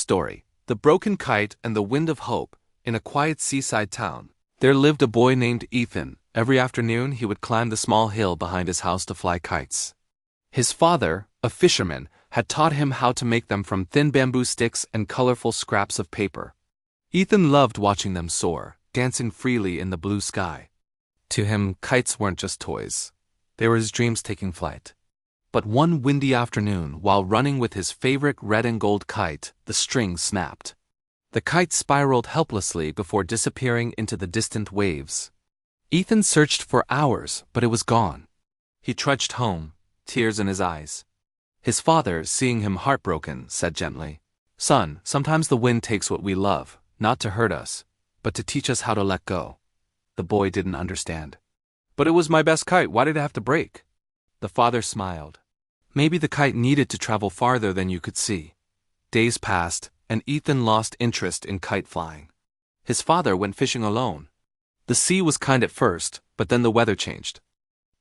story, The Broken Kite and the Wind of Hope. In a quiet seaside town, there lived a boy named Ethan. Every afternoon he would climb the small hill behind his house to fly kites. His father, a fisherman, had taught him how to make them from thin bamboo sticks and colorful scraps of paper. Ethan loved watching them soar, dancing freely in the blue sky. To him, kites weren't just toys. They were his dreams taking flight. But one windy afternoon, while running with his favorite red and gold kite, the string snapped. The kite spiraled helplessly before disappearing into the distant waves. Ethan searched for hours, but it was gone. He trudged home, tears in his eyes. His father, seeing him heartbroken, said gently, "Son, sometimes the wind takes what we love, not to hurt us, but to teach us how to let go." The boy didn't understand. "But it was my best kite, why did it have to break?" The father smiled. "Maybe the kite needed to travel farther than you could see." Days passed, and Ethan lost interest in kite flying. His father went fishing alone. The sea was kind at first, but then the weather changed.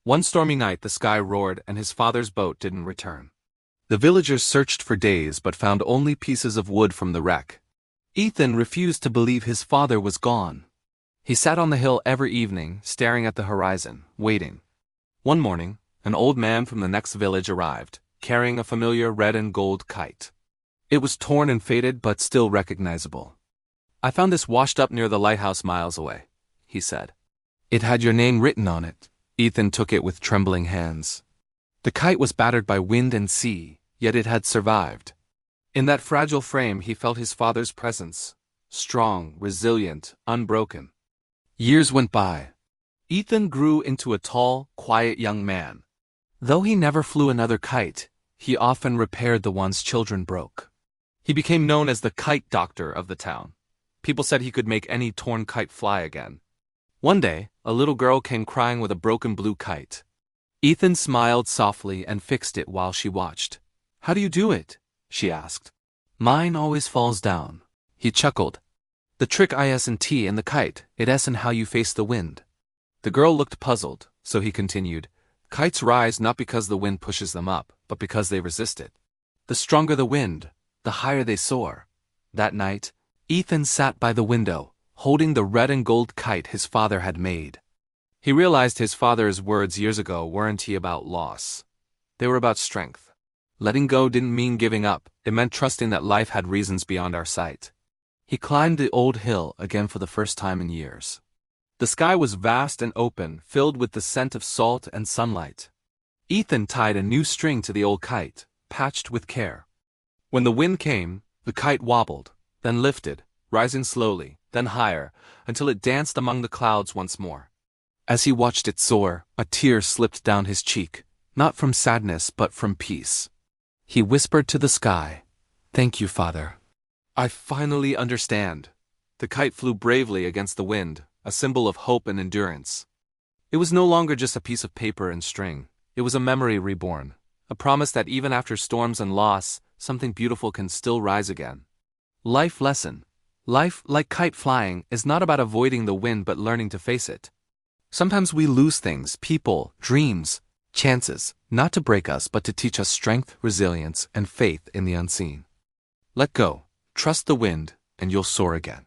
One stormy night the sky roared and his father's boat didn't return. The villagers searched for days but found only pieces of wood from the wreck. Ethan refused to believe his father was gone. He sat on the hill every evening, staring at the horizon, waiting. One morning, an old man from the next village arrived, carrying a familiar red and gold kite. It was torn and faded but still recognizable. "I found this washed up near the lighthouse miles away," he said. It had your name written on it. Ethan took it with trembling hands. The kite was battered by wind and sea, yet it had survived. In that fragile frame he felt his father's presence, strong, resilient, unbroken. Years went by. Ethan grew into a tall, quiet young man. Though he never flew another kite, he often repaired the ones children broke. He became known as the kite doctor of the town. People said he could make any torn kite fly again. One day, a little girl came crying with a broken blue kite. Ethan smiled softly and fixed it while she watched. "How do you do it?" she asked. "Mine always falls down," he chuckled. "The trick isn't in the kite, it's in how you face the wind." The girl looked puzzled, so he continued. "Kites rise not because the wind pushes them up, but because they resist it. The stronger the wind, the higher they soar." That night, Ethan sat by the window, holding the red and gold kite his father had made. He realized his father's words years ago weren't about loss. They were about strength. Letting go didn't mean giving up, it meant trusting that life had reasons beyond our sight. He climbed the old hill again for the first time in years. The sky was vast and open, filled with the scent of salt and sunlight. Ethan tied a new string to the old kite, patched with care. When the wind came, the kite wobbled, then lifted, rising slowly, then higher, until it danced among the clouds once more. As he watched it soar, a tear slipped down his cheek, not from sadness but from peace. He whispered to the sky, "Thank you, Father. I finally understand." The kite flew bravely against the wind, a symbol of hope and endurance. It was no longer just a piece of paper and string. It was a memory reborn, a promise that even after storms and loss, something beautiful can still rise again. Life lesson. Life, like kite flying, is not about avoiding the wind but learning to face it. Sometimes we lose things, people, dreams, chances, not to break us but to teach us strength, resilience, and faith in the unseen. Let go, trust the wind, and you'll soar again.